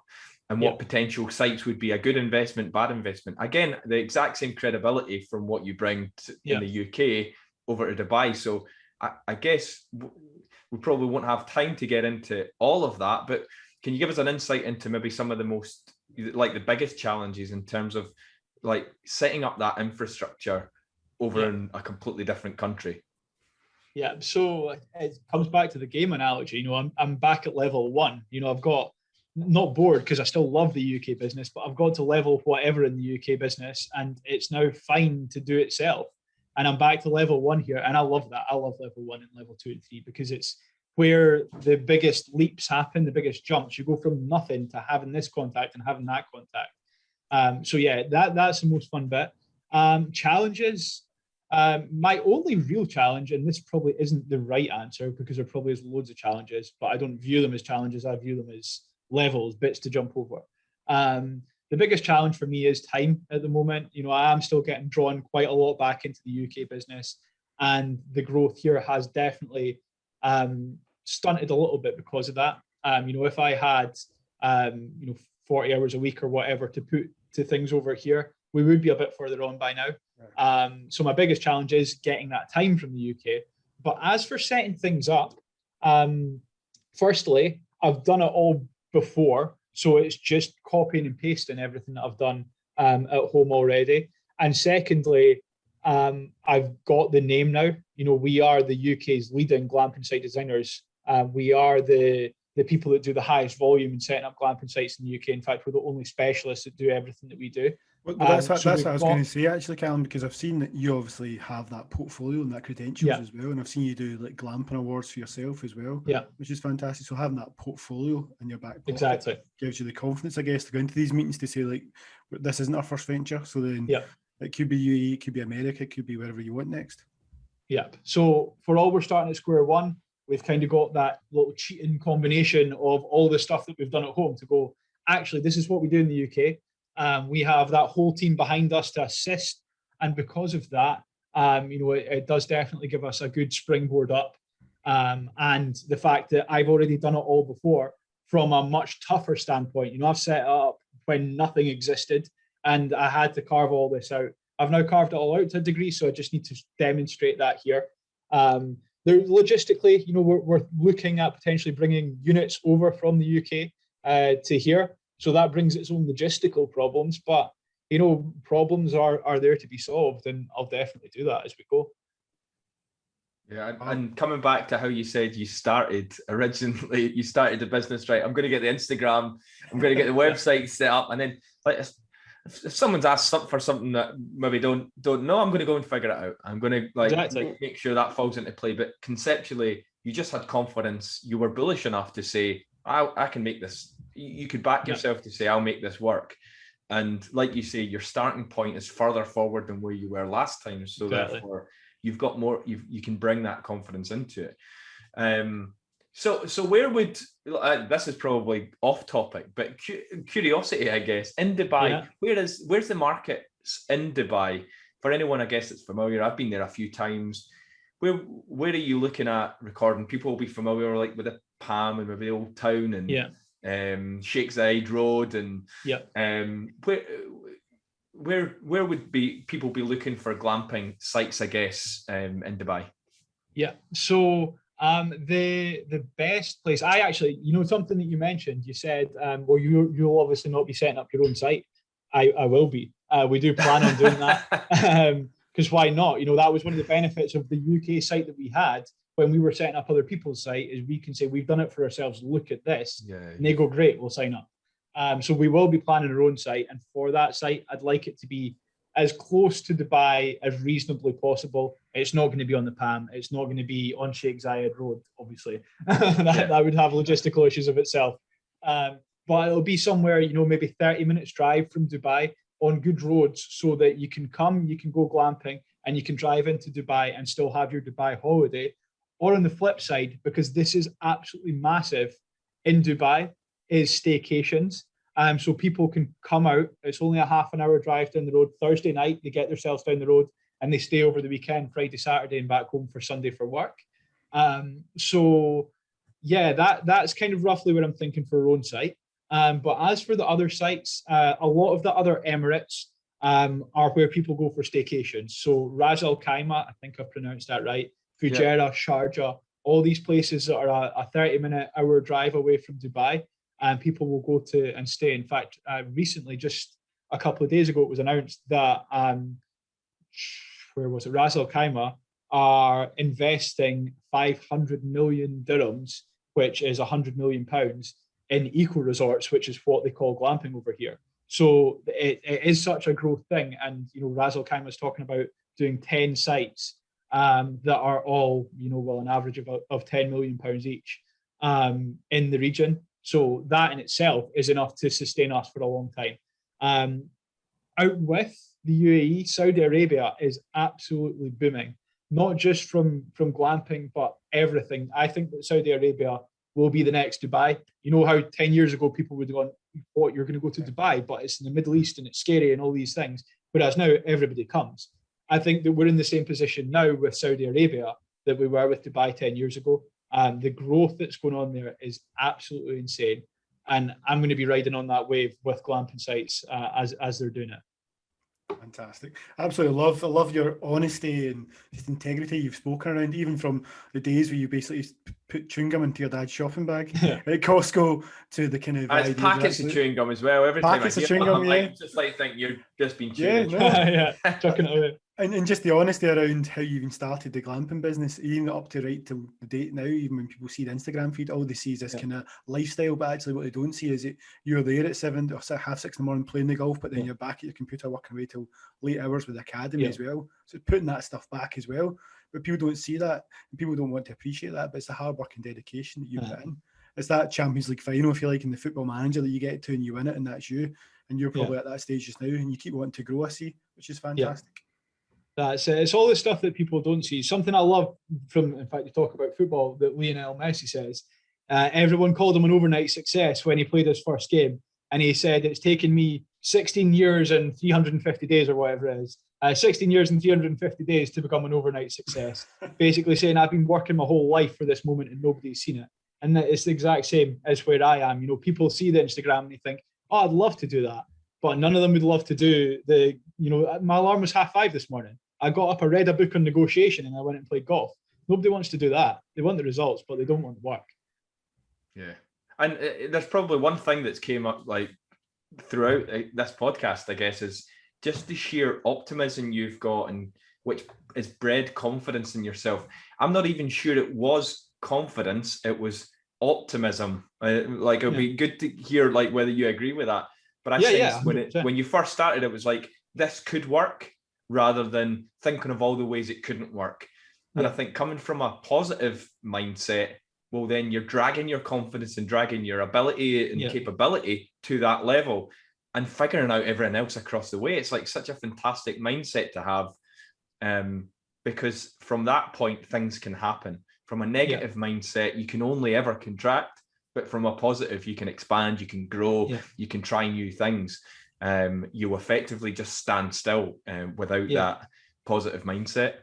and what potential sites would be a good investment, bad investment. Again, the exact same credibility from what you bring in the UK over to Dubai. So I guess we probably won't have time to get into all of that, but can you give us an insight into maybe some of the most, like the biggest challenges in terms of like setting up that infrastructure over in a completely different country? Yeah, so it comes back to the game analogy. I'm back at level 1. I've got, not bored because I still love the UK business, but I've got to level whatever in the UK business, and it's now fine to do itself. And I'm back to level 1 here, and I love that. I love level 1 and level 2 and 3 because it's where the biggest leaps happen, the biggest jumps. You go from nothing to having this contact and having that contact. So yeah, that's the most fun bit. Challenges. My only real challenge, and this probably isn't the right answer because there probably is loads of challenges, but I don't view them as challenges. I view them as levels, bits to jump over. The biggest challenge for me is time at the moment. I am still getting drawn quite a lot back into the UK business, and the growth here has definitely stunted a little bit because of that. If I had 40 hours a week or whatever to put to things over here, we would be a bit further on by now. Right. So my biggest challenge is getting that time from the UK. But as for setting things up, firstly, I've done it all before, so it's just copying and pasting everything that I've done at home already. And secondly, I've got the name now. We are the UK's leading glamping site designers. We are the people that do the highest volume in setting up glamping sites in the UK. In fact, we're the only specialists that do everything that we do. Well, that's what I was going to say, actually, Callum, because I've seen that you obviously have that portfolio and that credentials as well, and I've seen you do like glamping awards for yourself as well, which is fantastic. So having that portfolio in your back pocket gives you the confidence, I guess, to go into these meetings to say, like, this isn't our first venture. So then it could be UAE, it could be America, it could be wherever you want next. Yeah. So for all, we're starting at square one. We've kind of got that little cheating combination of all the stuff that we've done at home to go, actually, this is what we do in the UK. We have that whole team behind us to assist. And because of that, it does definitely give us a good springboard up. And the fact that I've already done it all before, from a much tougher standpoint. You know, I've set it up when nothing existed and I had to carve all this out. I've now carved it all out to a degree, so I just need to demonstrate that here. There, logistically, you know, we're looking at potentially bringing units over from the UK to here. So that brings its own logistical problems, but, you know, problems are there to be solved, and I'll definitely do that as we go. Yeah, and coming back to how you said you started originally, you started the business, right? I'm going to get the Instagram, I'm going to get the website set up, and then like if someone's asked for something that maybe don't know, I'm going to go and figure it out. I'm going to like make sure that falls into play. But conceptually, you just had confidence. You were bullish enough to say, I can make this. You could back yourself to say, I'll make this work. And like you say, your starting point is further forward than where you were last time. So therefore, you've got more. You can bring that confidence into it. So where would this is probably off topic, but curiosity, I guess, in Dubai, where's the market in Dubai for anyone, I guess, that's familiar? I've been there a few times. Where are you looking at recording? People will be familiar like with the Palm and maybe the Old Town and Sheikh Zayed Road and where would be people be looking for glamping sites, I guess, in Dubai? Yeah, so the best place, I actually, you know, something that you mentioned, you said, well, you'll obviously not be setting up your own site. I will be. We do plan on doing that because why not? You know, that was one of the benefits of the UK site that we had when we were setting up other people's site, is we can say we've done it for ourselves. Look at this, and they go, great, we'll sign up. So we will be planning our own site, and for that site, I'd like it to be as close to Dubai as reasonably possible. It's not going to be on the Palm. It's not going to be on Sheikh Zayed Road, obviously. That would have logistical issues of itself. But it'll be somewhere, you know, maybe 30 minutes drive from Dubai on good roads, so that you can come, you can go glamping, and you can drive into Dubai and still have your Dubai holiday. Or on the flip side, because this is absolutely massive in Dubai, is staycations. So people can come out. It's only a half an hour drive down the road. Thursday night, they get themselves down the road and they stay over the weekend, Friday, Saturday, and back home for Sunday for work. So yeah, that's kind of roughly what I'm thinking for our own site. But as for the other sites, a lot of the other Emirates are where people go for staycations. So Ras Al Khaimah, I think I've pronounced that right, Fujairah, Sharjah, all these places that are a 30-minute hour drive away from Dubai. And people will go to and stay. In fact, recently, just a couple of days ago, it was announced that, where was it? Ras Al Khaimah are investing 500 million dirhams, which is 100 million pounds, in eco resorts, which is what they call glamping over here. So it is such a growth thing. And, you know, Ras Al Khaimah is talking about doing 10 sites that are all, you know, well, an average of 10 million pounds each in the region. So that in itself is enough to sustain us for a long time. Out with the UAE, Saudi Arabia is absolutely booming, not just from glamping, but everything. I think that Saudi Arabia will be the next Dubai. You know how 10 years ago people would have gone, what, you're going to go to Dubai, but it's in the Middle East and it's scary and all these things. Whereas now everybody comes. I think that we're in the same position now with Saudi Arabia that we were with Dubai 10 years ago. The growth that's going on there is absolutely insane. And I'm going to be riding on that wave with glamping sites as they're doing it. Fantastic. Absolutely I love your honesty and just integrity you've spoken around, even from the days where you basically put chewing gum into your dad's shopping bag at Costco to the kind of it's packets of chewing gum as well. Every time I hear that, I'm like, just like think you're just been chewing. Chucking it away. And just the honesty around how you even started the glamping business, even up to right till the date now, even when people see the Instagram feed, all they see is this kind of lifestyle, but actually what they don't see is that you're there at 7 or 6:30 in the morning playing the golf, but then you're back at your computer working away till late hours with the academy as well. So putting that stuff back as well. But people don't see that, and people don't want to appreciate that, but it's the hard work and dedication that you put in. It's that Champions League final, if you like, in the Football Manager that you get to and you win it, and that's you. And you're probably at that stage just now, and you keep wanting to grow, I see, which is fantastic. That's it's all the stuff that people don't see. Something I love from, in fact, you talk about football, that Lionel Messi says, everyone called him an overnight success when he played his first game. And he said, it's taken me 16 years and 350 days or whatever it is. 16 years and 350 days to become an overnight success. Basically saying, I've been working my whole life for this moment and nobody's seen it. And it's the exact same as where I am. You know, people see the Instagram and they think, oh, I'd love to do that. But none of them would love to do my alarm was 5:30 this morning. I got up, I read a book on negotiation, and I went and played golf. Nobody wants to do that. They want the results, but they don't want the work. Yeah. And there's probably one thing that's came up like throughout this podcast, I guess, is just the sheer optimism you've got, and which is bred confidence in yourself. I'm not even sure it was confidence, it was optimism. Like, it'd be good to hear like whether you agree with that. But I think when you first started, it was like, this could work, rather than thinking of all the ways it couldn't work. And I think coming from a positive mindset, well, then you're dragging your confidence and dragging your ability and capability to that level, and figuring out everything else across the way. It's like such a fantastic mindset to have, because from that point, things can happen. From a negative mindset, you can only ever contract, but from a positive, you can expand, you can grow, you can try new things. You effectively just stand still without that positive mindset.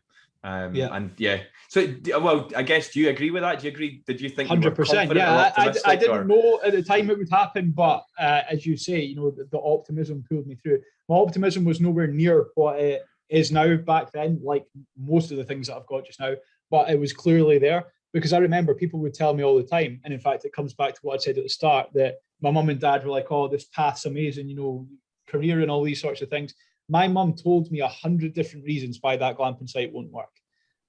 So, well, I guess, do you agree with that? Do you agree? Did you think 100%? Yeah, I didn't know at the time it would happen, but as you say, you know, the optimism pulled me through. My optimism was nowhere near what it is now back then, like most of the things that I've got just now, but it was clearly there, because I remember people would tell me all the time, and in fact, it comes back to what I said at the start, that my mum and dad were like, oh, this path's amazing, you know, career and all these sorts of things. My mum told me 100 different reasons why that glamping site won't work.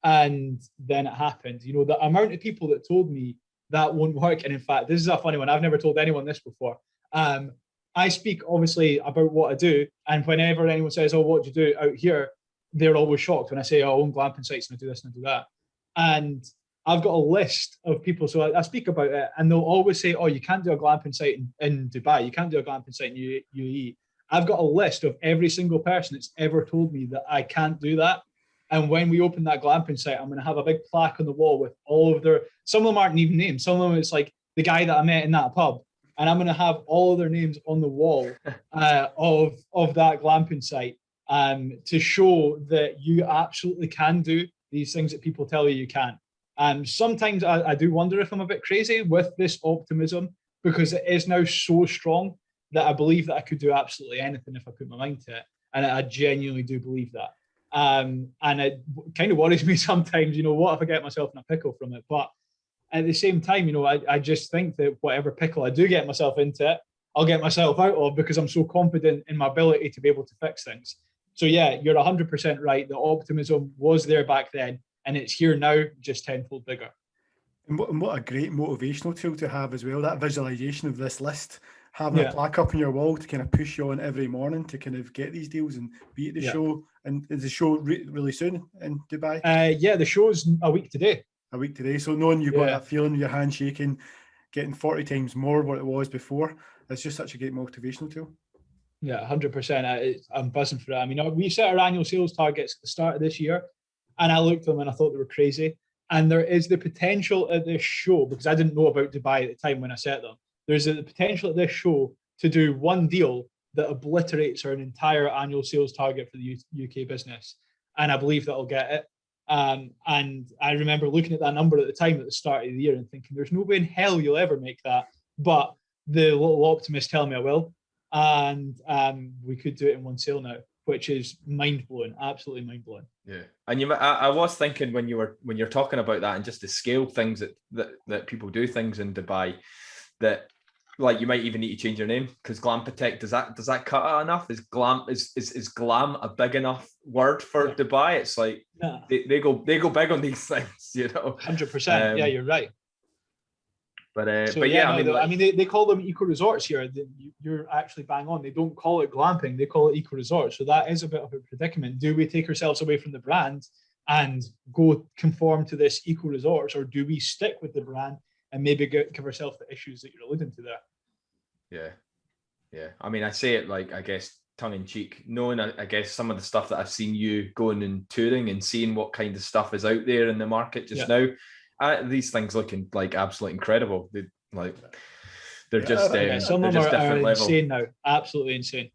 And then it happened. You know, the amount of people that told me that won't work. And in fact, this is a funny one. I've never told anyone this before. I speak obviously about what I do. And whenever anyone says, oh, what do you do out here? They're always shocked when I say, oh, I own glamping sites and I do this and I do that. And I've got a list of people. So I speak about it, and they'll always say, oh, you can't do a glamping site in Dubai. You can't do a glamping site in UAE. I've got a list of every single person that's ever told me that I can't do that. And when we open that glamping site, I'm going to have a big plaque on the wall with all of their, some of them aren't even names. Some of them, it's like the guy that I met in that pub. And I'm going to have all of their names on the wall of that glamping site to show that you absolutely can do these things that people tell you can't. Sometimes I do wonder if I'm a bit crazy with this optimism, because it is now so strong that I believe that I could do absolutely anything if I put my mind to it. And I genuinely do believe that. And it kind of worries me sometimes, you know, what if I get myself in a pickle from it? But at the same time, you know, I just think that whatever pickle I do get myself into, I'll get myself out of, because I'm so confident in my ability to be able to fix things. So yeah, you're 100% right. The optimism was there back then, and it's here now, just tenfold bigger. And what a great motivational tool to have as well, that visualization of this list, having a plaque up on your wall to kind of push you on every morning to kind of get these deals and be at the show. And is the show really soon in Dubai? The show's a week today. A week today. So knowing you've got that feeling, your hand shaking, getting 40 times more what it was before, it's just such a great motivational tool. Yeah, 100%. I'm buzzing for it. I mean, we set our annual sales targets at the start of this year, and I looked at them and I thought they were crazy. And there is the potential at this show, because I didn't know about Dubai at the time when I set them, there's the potential at this show to do one deal that obliterates our entire annual sales target for the UK business. And I believe that I'll get it. And I remember looking at that number at the time at the start of the year and thinking, there's no way in hell you'll ever make that. But the little optimist tell me I will. And we could do it in one sale now, which is mind-blowing, absolutely mind-blowing. Yeah. And I was thinking when you're talking about that, and just to scale things that people do things in Dubai, that like you might even need to change your name, because Glam Protect, does that cut it enough? Is glam a big enough word for Dubai? It's like they go big on these things, you know. 100%. Yeah, you're right. But they call them eco resorts here. You're actually bang on. They don't call it glamping; they call it eco resorts. So that is a bit of a predicament. Do we take ourselves away from the brand and go conform to this eco resorts, or do we stick with the brand and maybe give ourselves the issues that you're alluding to there? Yeah. I mean, I say it like, I guess, tongue in cheek, knowing I guess some of the stuff that I've seen you going and touring and seeing what kind of stuff is out there in the market just now. These things looking like absolutely incredible. They're just some of them are insane now, absolutely insane.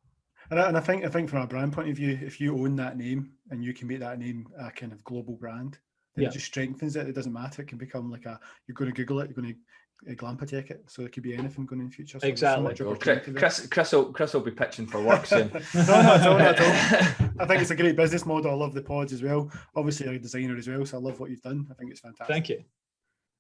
And I think from a brand point of view, if you own that name and you can make that name a kind of global brand, then it just strengthens it. It doesn't matter. It can become like you're going to Google it, you're going to Glam Protect it, so there could be anything going in the future. So Exactly. there's so much opportunity there. Chris will be pitching for work soon. No, not at all, not at all. I think it's a great business model. I love the pods as well. Obviously, you're a designer as well, so I love what you've done. I think it's fantastic. Thank you.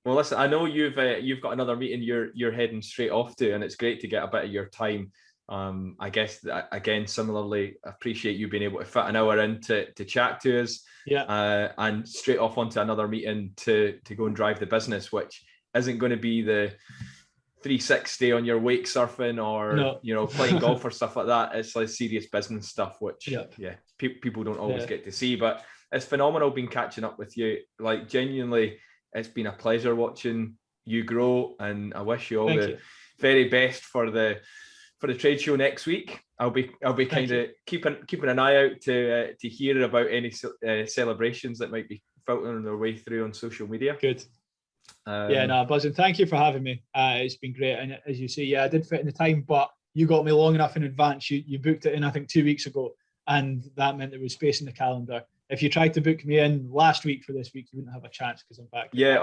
Well, listen, I know you've got another meeting you're heading straight off to, and it's great to get a bit of your time. I guess again, similarly, I appreciate you being able to fit an hour in to chat to us. Yeah. And straight off onto another meeting to go and drive the business, which isn't going to be the 360 on your wake surfing or playing golf or stuff like that. It's like serious business stuff, which people don't always get to see. But it's phenomenal being catching up with you. Like, genuinely, it's been a pleasure watching you grow, and I wish you all the very best for the trade show next week. I'll be kind of keeping an eye out to hear about any celebrations that might be filtering their way through on social media. Good. Buzzing. Thank you for having me. It's been great, and as you say, I did fit in the time, but you got me long enough in advance. You booked it in, I think, 2 weeks ago, and that meant there was space in the calendar. If you tried to book me in last week for this week, you wouldn't have a chance because I'm back. Yeah,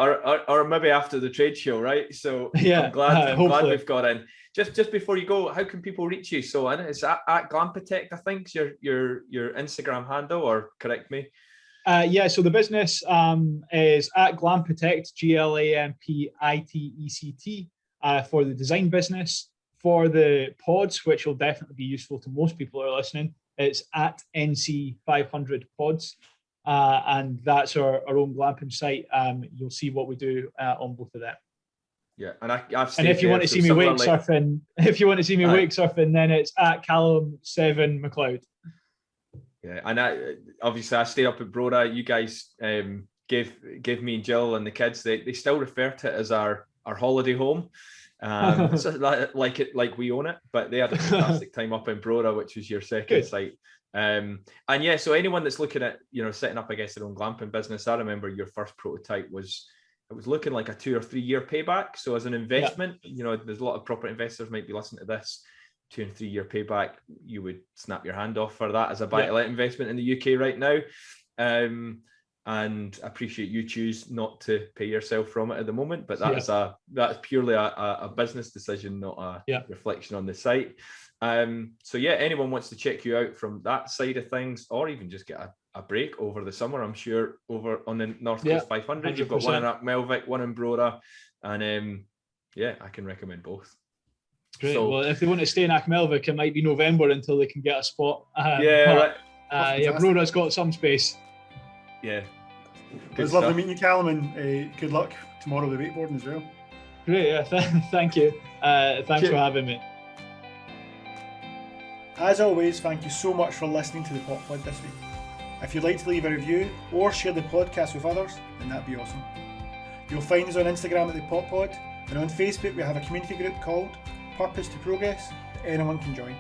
or maybe after the trade show, right? So I'm glad we've got in. Just before you go, how can people reach you? So it's at Glam Protect, I think, is your Instagram handle, or correct me. So the business is at Glam Protect, GLAMPITECT, for the design business. For the pods, which will definitely be useful to most people who are listening, it's at NC500 Pods, and that's our own glamping site. You'll see what we do on both of them. Yeah, and if you want to see me wake surfing, wake surfing, then it's at Calum McLeod. Yeah, and obviously I stayed up at Broda. You guys gave me and Jill and the kids. They still refer to it as our holiday home. So like we own it, but they had a fantastic time up in Broda, which was your second site. So anyone that's looking at setting up, I guess, their own glamping business, I remember your first prototype was looking like a 2 or 3 year payback. So as an investment, there's a lot of property investors might be listening to this. 2 and 3 year payback, you would snap your hand off for that as a buy-to-let investment in the UK right now. And I appreciate you choose not to pay yourself from it at the moment, but that's purely a business decision, not a reflection on the site. Anyone wants to check you out from that side of things, or even just get a break over the summer, I'm sure over on the North Coast 500, 100%. You've got one in Melvick, one in Broda, and I can recommend both. Great. Well, if they want to stay in Melvick, it might be November until they can get a spot. Broda's got some space. Yeah. It was lovely meeting you, Callum, and good luck tomorrow with wakeboarding as well. Great, thank you. Thanks for having me. As always, thank you so much for listening to the Pop Pod this week. If you'd like to leave a review or share the podcast with others, then that'd be awesome. You'll find us on Instagram at the Pop Pod, and on Facebook we have a community group called Purpose to Progress that anyone can join.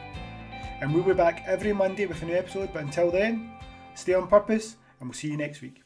And we'll be back every Monday with a new episode, but until then, stay on purpose, and we'll see you next week.